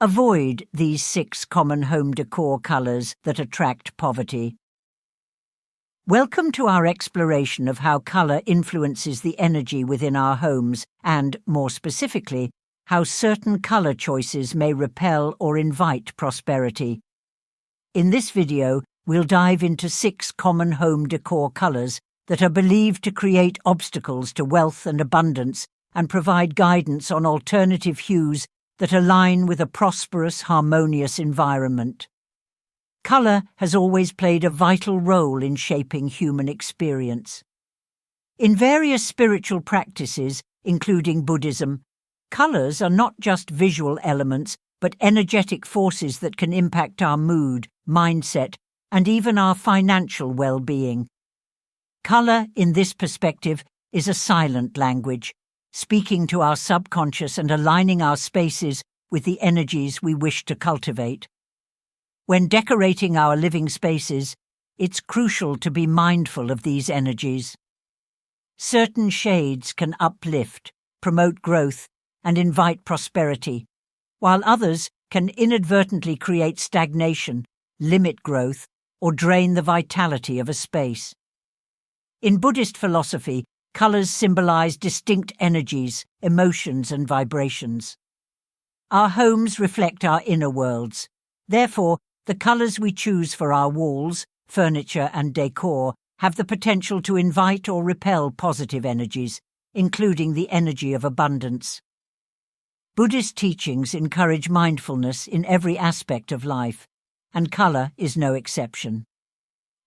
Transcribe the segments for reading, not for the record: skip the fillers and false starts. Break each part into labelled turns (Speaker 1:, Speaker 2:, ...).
Speaker 1: Avoid these 6 common home decor colors that attract poverty. Welcome to our exploration of how color influences the energy within our homes and, more specifically, how certain color choices may repel or invite prosperity. In this video, we'll dive into 6 common home decor colors that are believed to create obstacles to wealth and abundance and provide guidance on alternative hues that align with a prosperous, harmonious environment. Color has always played a vital role in shaping human experience. In various spiritual practices, including Buddhism, colors are not just visual elements but energetic forces that can impact our mood, mindset, and even our financial well-being. Color, in this perspective, is a silent language, speaking to our subconscious and aligning our spaces with the energies we wish to cultivate. When decorating our living spaces, it's crucial to be mindful of these energies. Certain shades can uplift, promote growth, and invite prosperity, while others can inadvertently create stagnation, limit growth, or drain the vitality of a space. In Buddhist philosophy, colors symbolize distinct energies, emotions, and vibrations. Our homes reflect our inner worlds. Therefore, the colors we choose for our walls, furniture, and decor have the potential to invite or repel positive energies, including the energy of abundance. Buddhist teachings encourage mindfulness in every aspect of life, and color is no exception.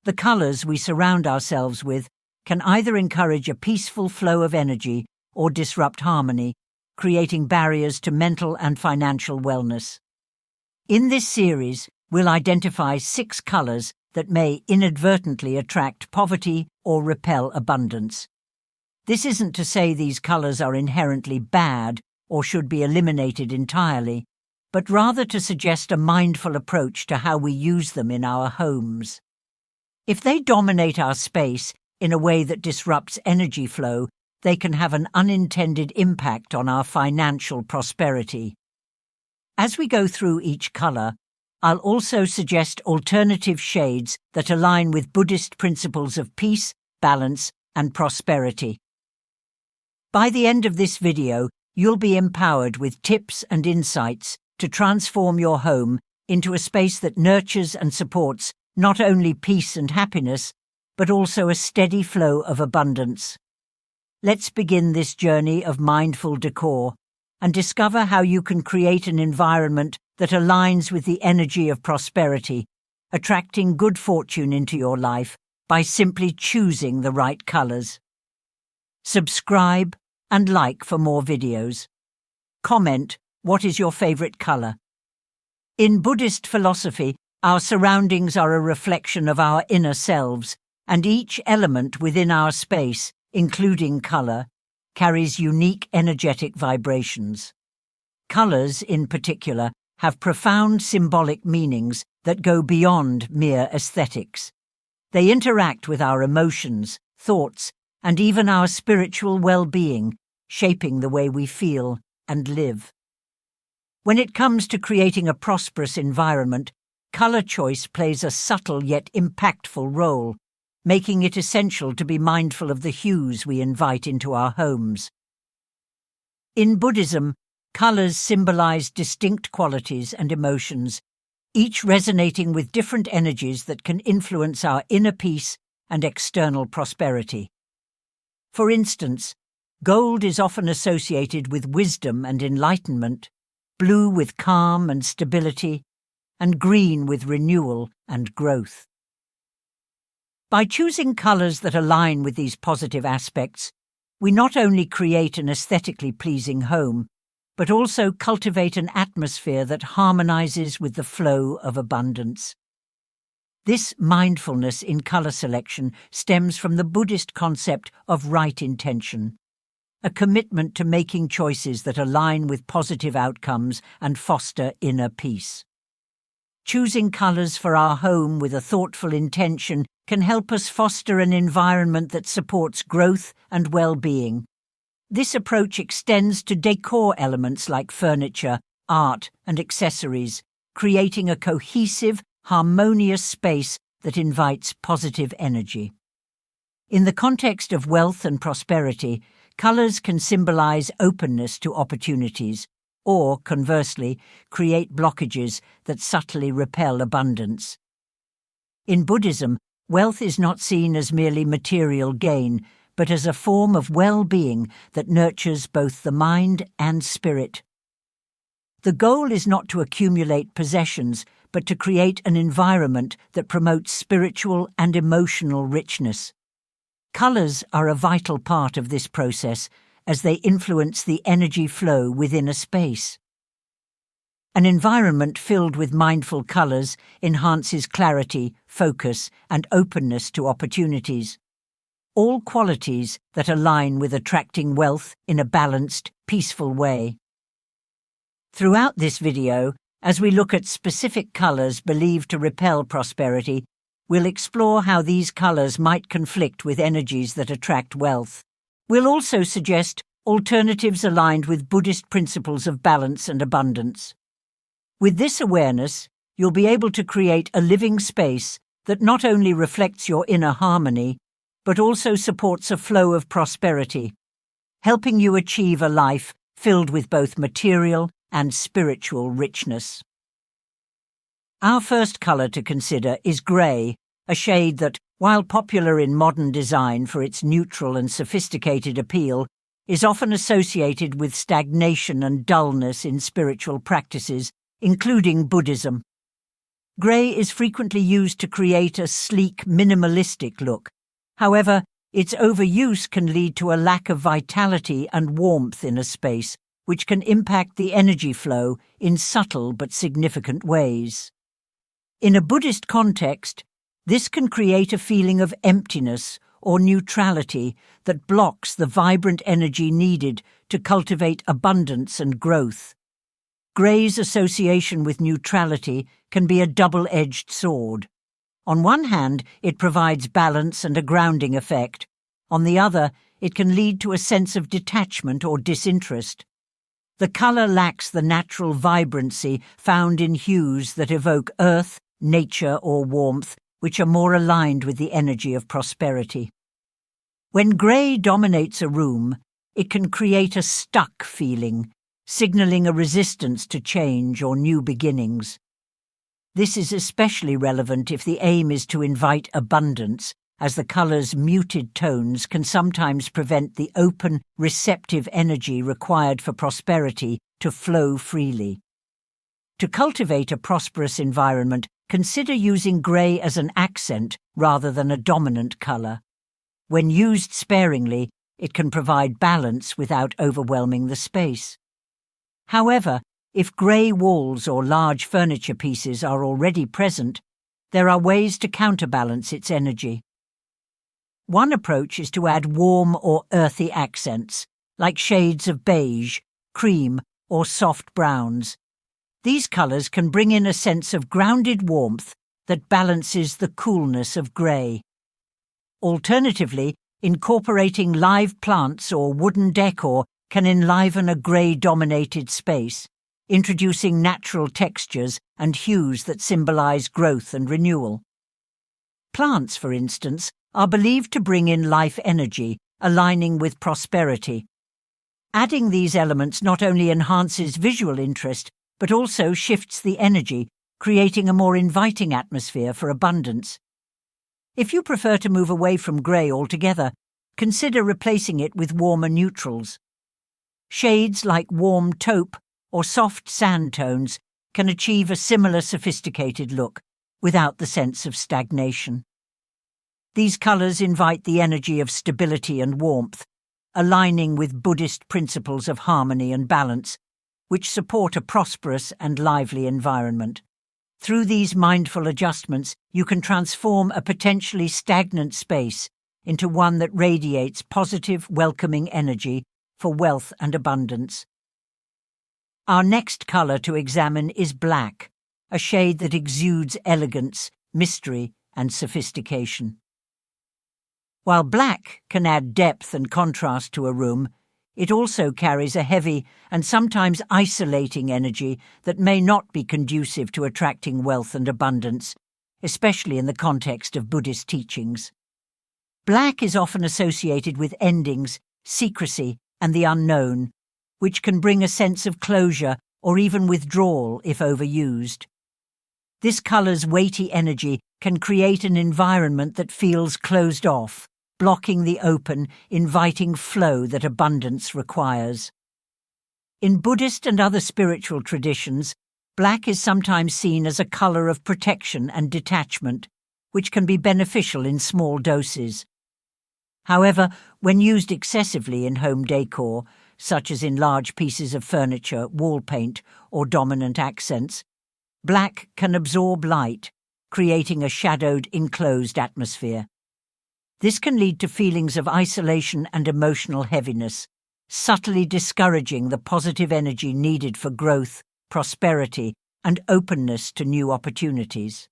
Speaker 1: The colors we surround ourselves with can either encourage a peaceful flow of energy or disrupt harmony, creating barriers to mental and financial wellness. In this series, we'll identify 6 colors that may inadvertently attract poverty or repel abundance. This isn't to say these colors are inherently bad or should be eliminated entirely, but rather to suggest a mindful approach to how we use them in our homes. If they dominate our space in a way that disrupts energy flow, they can have an unintended impact on our financial prosperity. As we go through each color, I'll also suggest alternative shades that align with Buddhist principles of peace, balance, and prosperity. By the end of this video, you'll be empowered with tips and insights to transform your home into a space that nurtures and supports not only peace and happiness, but also a steady flow of abundance. Let's begin this journey of mindful decor and discover how you can create an environment that aligns with the energy of prosperity, attracting good fortune into your life by simply choosing the right colors. Subscribe and like for more videos. Comment, what is your favorite color? In Buddhist philosophy, our surroundings are a reflection of our inner selves, and each element within our space, including color, carries unique energetic vibrations. Colors, in particular, have profound symbolic meanings that go beyond mere aesthetics. They interact with our emotions, thoughts, and even our spiritual well-being, shaping the way we feel and live. When it comes to creating a prosperous environment, color choice plays a subtle yet impactful role, making it essential to be mindful of the hues we invite into our homes. In Buddhism, colors symbolize distinct qualities and emotions, each resonating with different energies that can influence our inner peace and external prosperity. For instance, gold is often associated with wisdom and enlightenment, blue with calm and stability, and green with renewal and growth. By choosing colors that align with these positive aspects, we not only create an aesthetically pleasing home, but also cultivate an atmosphere that harmonizes with the flow of abundance. This mindfulness in color selection stems from the Buddhist concept of right intention, a commitment to making choices that align with positive outcomes and foster inner peace. Choosing colors for our home with a thoughtful intention can help us foster an environment that supports growth and well-being. This approach extends to decor elements like furniture, art, and accessories, creating a cohesive, harmonious space that invites positive energy. In the context of wealth and prosperity, colours can symbolize openness to opportunities, or, conversely, create blockages that subtly repel abundance. In Buddhism, wealth is not seen as merely material gain, but as a form of well-being that nurtures both the mind and spirit. The goal is not to accumulate possessions, but to create an environment that promotes spiritual and emotional richness. Colours are a vital part of this process, as they influence the energy flow within a space. An environment filled with mindful colours enhances clarity, focus, and openness to opportunities, all qualities that align with attracting wealth in a balanced, peaceful way. Throughout this video, as we look at specific colours believed to repel prosperity, we'll explore how these colours might conflict with energies that attract wealth. We'll also suggest alternatives aligned with Buddhist principles of balance and abundance. With this awareness, you'll be able to create a living space that not only reflects your inner harmony, but also supports a flow of prosperity, helping you achieve a life filled with both material and spiritual richness. Our first colour to consider is grey, a shade that, while popular in modern design for its neutral and sophisticated appeal, is often associated with stagnation and dullness in spiritual practices, including Buddhism. Grey is frequently used to create a sleek, minimalistic look. However, its overuse can lead to a lack of vitality and warmth in a space, which can impact the energy flow in subtle but significant ways. In a Buddhist context, this can create a feeling of emptiness or neutrality that blocks the vibrant energy needed to cultivate abundance and growth. Grey's association with neutrality can be a double-edged sword. On one hand, it provides balance and a grounding effect. On the other, it can lead to a sense of detachment or disinterest. The colour lacks the natural vibrancy found in hues that evoke earth, nature, or warmth, which are more aligned with the energy of prosperity. When grey dominates a room, it can create a stuck feeling, signalling a resistance to change or new beginnings. This is especially relevant if the aim is to invite abundance, as the colour's muted tones can sometimes prevent the open, receptive energy required for prosperity to flow freely. To cultivate a prosperous environment, consider using grey as an accent rather than a dominant colour. When used sparingly, it can provide balance without overwhelming the space. However, if grey walls or large furniture pieces are already present, there are ways to counterbalance its energy. One approach is to add warm or earthy accents, like shades of beige, cream, or soft browns. These colours can bring in a sense of grounded warmth that balances the coolness of grey. Alternatively, incorporating live plants or wooden decor can enliven a grey-dominated space, introducing natural textures and hues that symbolise growth and renewal. Plants, for instance, are believed to bring in life energy, aligning with prosperity. Adding these elements not only enhances visual interest, but also shifts the energy, creating a more inviting atmosphere for abundance. If you prefer to move away from grey altogether, consider replacing it with warmer neutrals. Shades like warm taupe or soft sand tones can achieve a similar sophisticated look, without the sense of stagnation. These colours invite the energy of stability and warmth, aligning with Buddhist principles of harmony and balance, which support a prosperous and lively environment. Through these mindful adjustments, you can transform a potentially stagnant space into one that radiates positive, welcoming energy for wealth and abundance. Our next colour to examine is black, a shade that exudes elegance, mystery, and sophistication. While black can add depth and contrast to a room, it also carries a heavy and sometimes isolating energy that may not be conducive to attracting wealth and abundance, especially in the context of Buddhist teachings. Black is often associated with endings, secrecy, and the unknown, which can bring a sense of closure or even withdrawal if overused. This color's weighty energy can create an environment that feels closed off, blocking the open, inviting flow that abundance requires. In Buddhist and other spiritual traditions, black is sometimes seen as a color of protection and detachment, which can be beneficial in small doses. However, when used excessively in home decor, such as in large pieces of furniture, wall paint, or dominant accents, black can absorb light, creating a shadowed, enclosed atmosphere. This can lead to feelings of isolation and emotional heaviness, subtly discouraging the positive energy needed for growth, prosperity, and openness to new opportunities.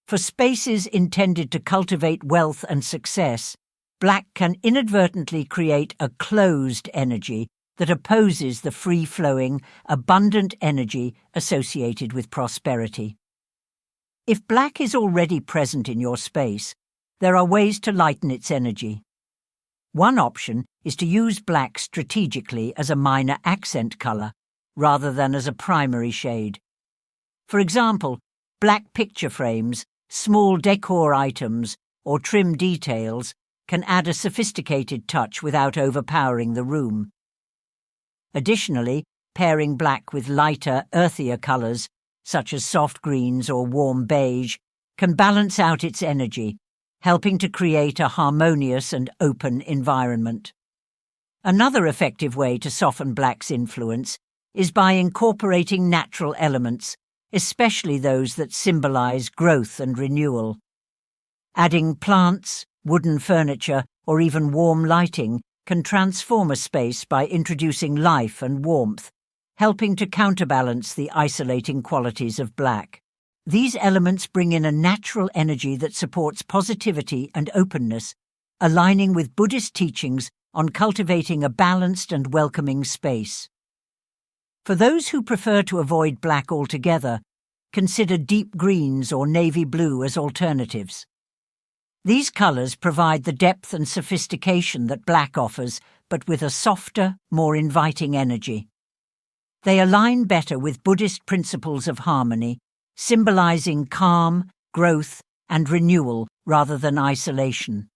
Speaker 1: For spaces intended to cultivate wealth and success, black can inadvertently create a closed energy that opposes the free-flowing, abundant energy associated with prosperity. If black is already present in your space, there are ways to lighten its energy. One option is to use black strategically as a minor accent color, rather than as a primary shade. For example, black picture frames, small decor items, or trim details can add a sophisticated touch without overpowering the room. Additionally, pairing black with lighter, earthier colors, such as soft greens or warm beige, can balance out its energy, helping to create a harmonious and open environment. Another effective way to soften black's influence is by incorporating natural elements, especially those that symbolize growth and renewal. Adding plants, wooden furniture, or even warm lighting can transform a space by introducing life and warmth, helping to counterbalance the isolating qualities of black. These elements bring in a natural energy that supports positivity and openness, aligning with Buddhist teachings on cultivating a balanced and welcoming space. For those who prefer to avoid black altogether, consider deep greens or navy blue as alternatives. These colors provide the depth and sophistication that black offers, but with a softer, more inviting energy. They align better with Buddhist principles of harmony, symbolizing calm, growth, and renewal rather than isolation.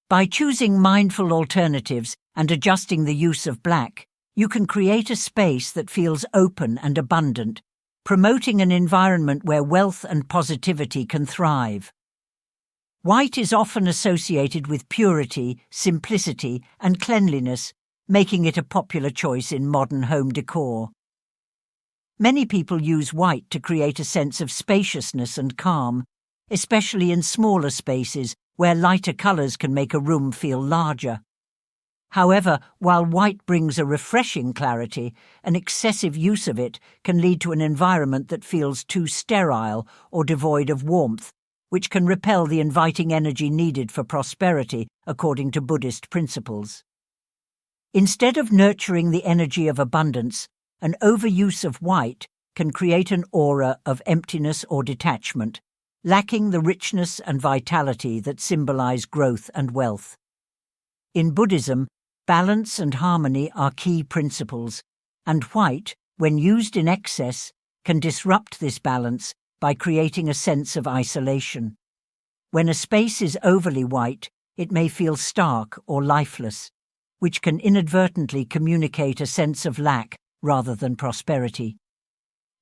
Speaker 1: By choosing mindful alternatives and adjusting the use of black, you can create a space that feels open and abundant, promoting an environment where wealth and positivity can thrive. White is often associated with purity, simplicity, and cleanliness, making it a popular choice in modern home decor. Many people use white to create a sense of spaciousness and calm, especially in smaller spaces where lighter colors can make a room feel larger. However, while white brings a refreshing clarity, an excessive use of it can lead to an environment that feels too sterile or devoid of warmth, which can repel the inviting energy needed for prosperity according to Buddhist principles. Instead of nurturing the energy of abundance, an overuse of white can create an aura of emptiness or detachment, lacking the richness and vitality that symbolize growth and wealth. In Buddhism, balance and harmony are key principles, and white, when used in excess, can disrupt this balance by creating a sense of isolation. When a space is overly white, it may feel stark or lifeless, which can inadvertently communicate a sense of lack rather than prosperity.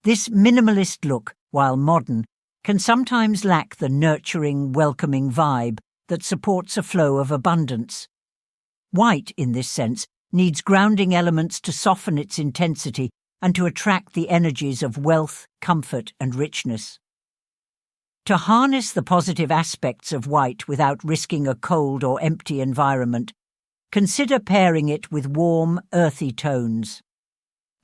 Speaker 1: This minimalist look, while modern, can sometimes lack the nurturing, welcoming vibe that supports a flow of abundance. White, in this sense, needs grounding elements to soften its intensity and to attract the energies of wealth, comfort, and richness. To harness the positive aspects of white without risking a cold or empty environment, consider pairing it with warm, earthy tones.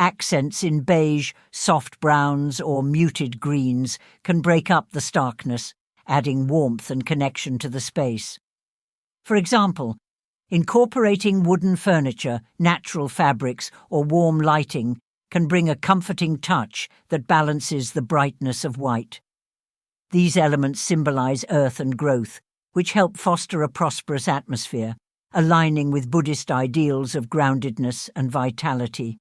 Speaker 1: Accents in beige, soft browns, or muted greens can break up the starkness, adding warmth and connection to the space. For example, Incorporating wooden furniture, natural fabrics, or warm lighting can bring a comforting touch that balances the brightness of white. These elements symbolize earth and growth, which help foster a prosperous atmosphere, aligning with Buddhist ideals of groundedness and vitality.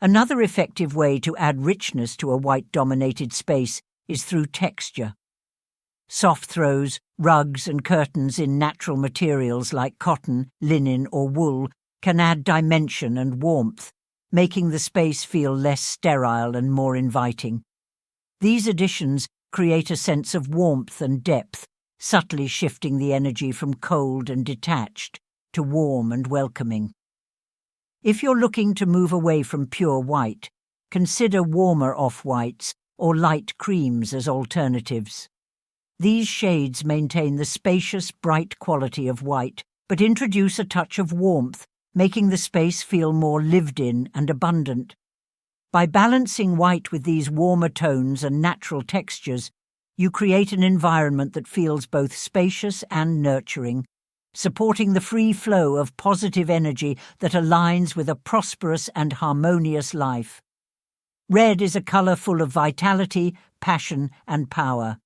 Speaker 1: Another effective way to add richness to a white-dominated space is through texture. Soft throws, rugs, and curtains in natural materials like cotton, linen, or wool can add dimension and warmth, making the space feel less sterile and more inviting. These additions create a sense of warmth and depth, subtly shifting the energy from cold and detached to warm and welcoming. If you're looking to move away from pure white, consider warmer off-whites or light creams as alternatives. These shades maintain the spacious, bright quality of white, but introduce a touch of warmth, making the space feel more lived in and abundant. By balancing white with these warmer tones and natural textures, you create an environment that feels both spacious and nurturing, supporting the free flow of positive energy that aligns with a prosperous and harmonious life. Red is a color full of vitality, passion, and power.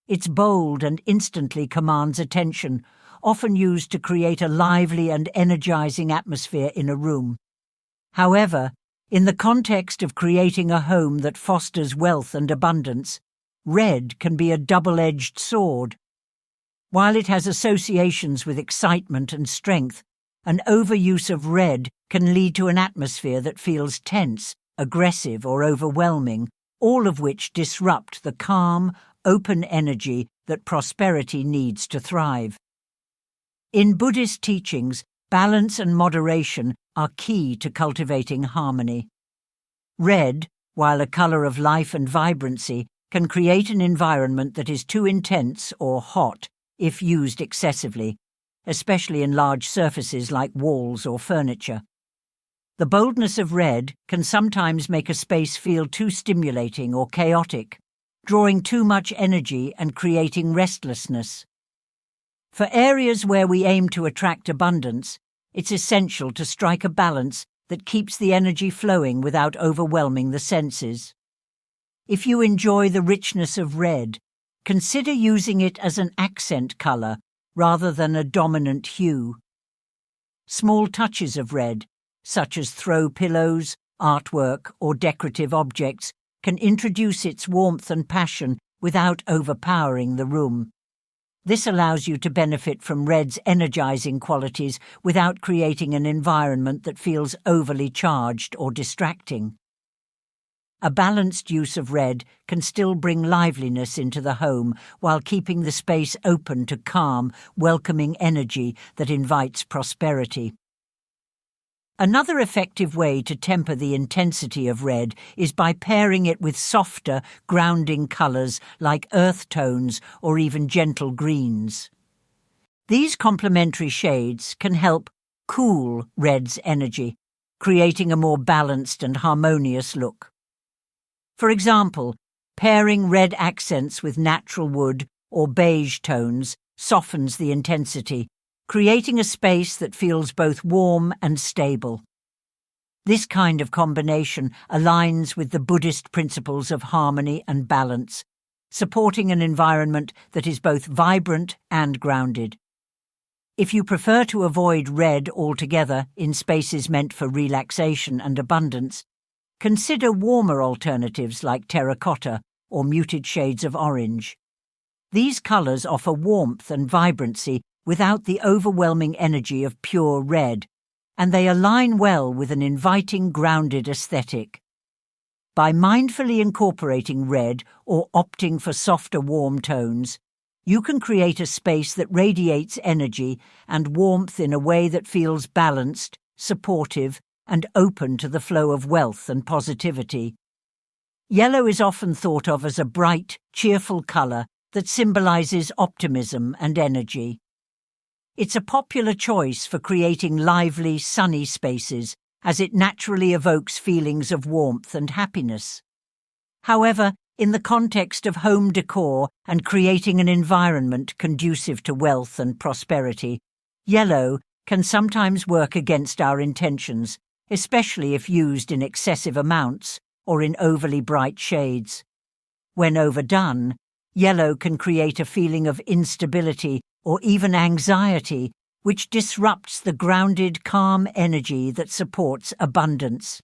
Speaker 1: It's bold and instantly commands attention, often used to create a lively and energizing atmosphere in a room. However, in the context of creating a home that fosters wealth and abundance, red can be a double-edged sword. While it has associations with excitement and strength, an overuse of red can lead to an atmosphere that feels tense, aggressive, or overwhelming, all of which disrupt the calm, open energy that prosperity needs to thrive. In Buddhist teachings, balance and moderation are key to cultivating harmony. Red, while a color of life and vibrancy, can create an environment that is too intense or hot if used excessively, especially in large surfaces like walls or furniture. The boldness of red can sometimes make a space feel too stimulating or chaotic, drawing too much energy and creating restlessness. For areas where we aim to attract abundance, it's essential to strike a balance that keeps the energy flowing without overwhelming the senses. If you enjoy the richness of red, consider using it as an accent color rather than a dominant hue. Small touches of red, such as throw pillows, artwork, or decorative objects, can introduce its warmth and passion without overpowering the room. This allows you to benefit from red's energizing qualities without creating an environment that feels overly charged or distracting. A balanced use of red can still bring liveliness into the home while keeping the space open to calm, welcoming energy that invites prosperity. Another effective way to temper the intensity of red is by pairing it with softer, grounding colors like earth tones or even gentle greens. These complementary shades can help cool red's energy, creating a more balanced and harmonious look. For example, pairing red accents with natural wood or beige tones softens the intensity, creating a space that feels both warm and stable. This kind of combination aligns with the Buddhist principles of harmony and balance, supporting an environment that is both vibrant and grounded. If you prefer to avoid red altogether in spaces meant for relaxation and abundance, consider warmer alternatives like terracotta or muted shades of orange. These colors offer warmth and vibrancy without the overwhelming energy of pure red, and they align well with an inviting, grounded aesthetic. By mindfully incorporating red or opting for softer, warm tones, you can create a space that radiates energy and warmth in a way that feels balanced, supportive, and open to the flow of wealth and positivity. Yellow is often thought of as a bright, cheerful color that symbolizes optimism and energy. It's a popular choice for creating lively, sunny spaces, as it naturally evokes feelings of warmth and happiness. However, in the context of home decor and creating an environment conducive to wealth and prosperity, yellow, can sometimes work against our intentions, especially if used in excessive amounts or in overly bright shades. When overdone, yellow can create a feeling of instability or even anxiety, which disrupts the grounded, calm energy that supports abundance.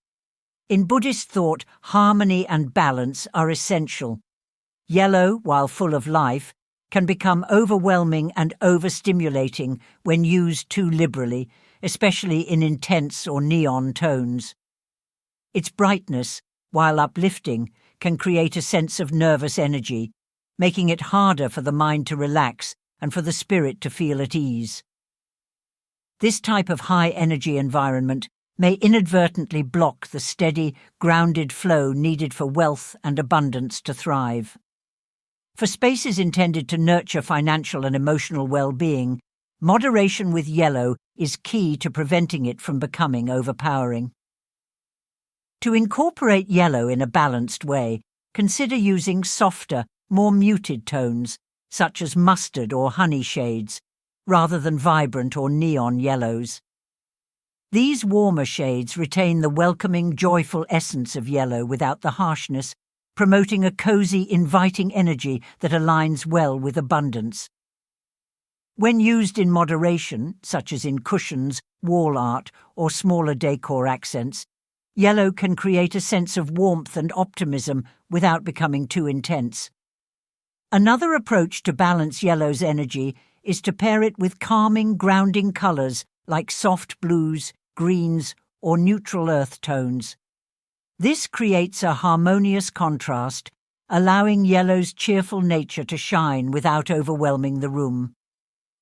Speaker 1: In Buddhist thought, harmony and balance are essential. Yellow, while full of life, can become overwhelming and overstimulating when used too liberally, especially in intense or neon tones. Its brightness, while uplifting, can create a sense of nervous energy, making it harder for the mind to relax and for the spirit to feel at ease. This type of high-energy environment may inadvertently block the steady, grounded flow needed for wealth and abundance to thrive. For spaces intended to nurture financial and emotional well-being, moderation with yellow is key to preventing it from becoming overpowering. To incorporate yellow in a balanced way, consider using softer, more muted tones, such as mustard or honey shades, rather than vibrant or neon yellows. These warmer shades retain the welcoming, joyful essence of yellow without the harshness, promoting a cozy, inviting energy that aligns well with abundance. When used in moderation, such as in cushions, wall art, or smaller decor accents, yellow can create a sense of warmth and optimism without becoming too intense. Another approach to balance yellow's energy is to pair it with calming, grounding colours like soft blues, greens, or neutral earth tones. This creates a harmonious contrast, allowing yellow's cheerful nature to shine without overwhelming the room.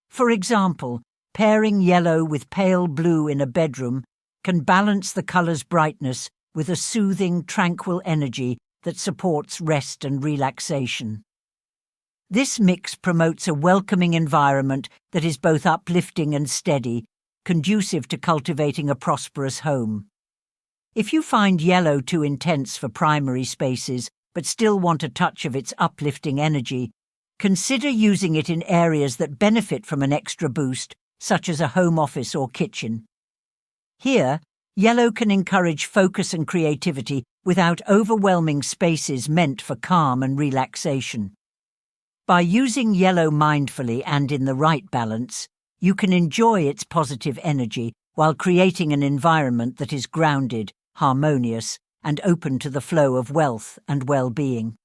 Speaker 1: For example, pairing yellow with pale blue in a bedroom can balance the colour's brightness with a soothing, tranquil energy that supports rest and relaxation. This mix promotes a welcoming environment that is both uplifting and steady, conducive to cultivating a prosperous home. If you find yellow too intense for primary spaces but still want a touch of its uplifting energy, consider using it in areas that benefit from an extra boost, such as a home office or kitchen. Here, yellow can encourage focus and creativity without overwhelming spaces meant for calm and relaxation. By using yellow mindfully and in the right balance, you can enjoy its positive energy while creating an environment that is grounded, harmonious, and open to the flow of wealth and well-being.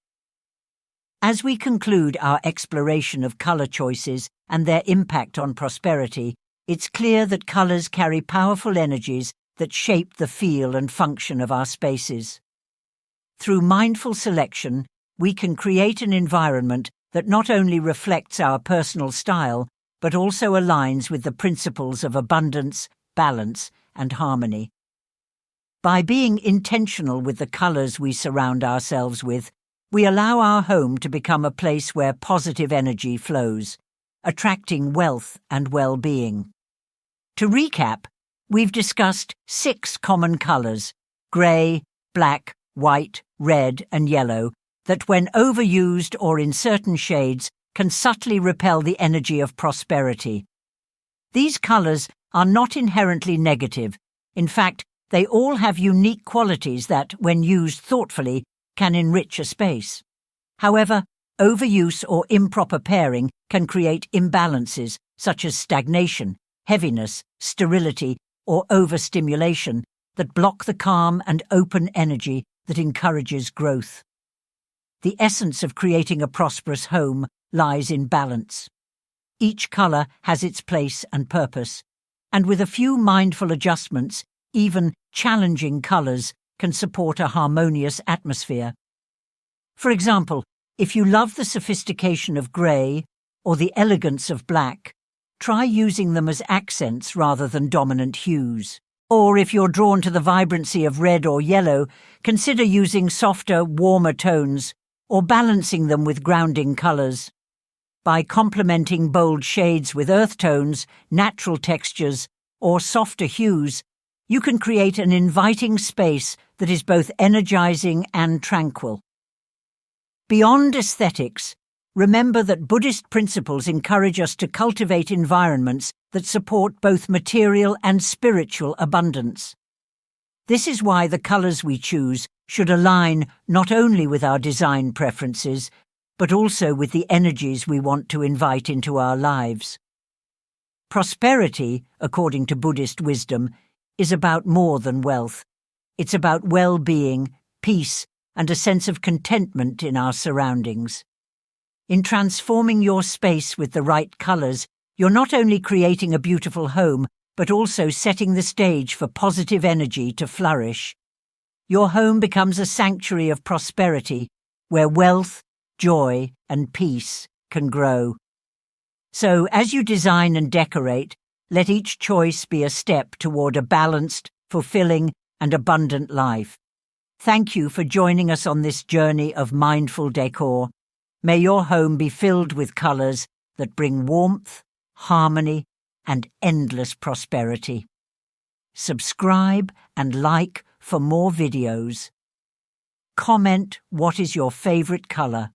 Speaker 1: As we conclude our exploration of colour choices and their impact on prosperity, it's clear that colours carry powerful energies that shape the feel and function of our spaces. Through mindful selection, we can create an environment that not only reflects our personal style, but also aligns with the principles of abundance, balance, and harmony. By being intentional with the colours we surround ourselves with, we allow our home to become a place where positive energy flows, attracting wealth and well-being. To recap, we've discussed 6 common colours: grey, black, white, red, and yellow, that when overused or in certain shades can subtly repel the energy of prosperity. These colours are not inherently negative. In fact, they all have unique qualities that, when used thoughtfully, can enrich a space. However, overuse or improper pairing can create imbalances such as stagnation, heaviness, sterility, or overstimulation that block the calm and open energy that encourages growth. The essence of creating a prosperous home lies in balance. Each colour has its place and purpose, and with a few mindful adjustments, even challenging colours can support a harmonious atmosphere. For example, if you love the sophistication of grey or the elegance of black, try using them as accents rather than dominant hues. Or if you're drawn to the vibrancy of red or yellow, consider using softer, warmer tones or balancing them with grounding colours. By complementing bold shades with earth tones, natural textures, or softer hues, you can create an inviting space that is both energizing and tranquil. Beyond aesthetics, remember that Buddhist principles encourage us to cultivate environments that support both material and spiritual abundance. This is why the colours we choose should align not only with our design preferences, but also with the energies we want to invite into our lives. Prosperity, according to Buddhist wisdom, is about more than wealth. It's about well-being, peace, and a sense of contentment in our surroundings. In transforming your space with the right colours, you're not only creating a beautiful home, but also setting the stage for positive energy to flourish. Your home becomes a sanctuary of prosperity, where wealth, joy, and peace can grow. So, as you design and decorate, let each choice be a step toward a balanced, fulfilling, and abundant life. Thank you for joining us on this journey of mindful decor. May your home be filled with colours that bring warmth, harmony, and endless prosperity. Subscribe and like for more videos. Comment what is your favourite colour.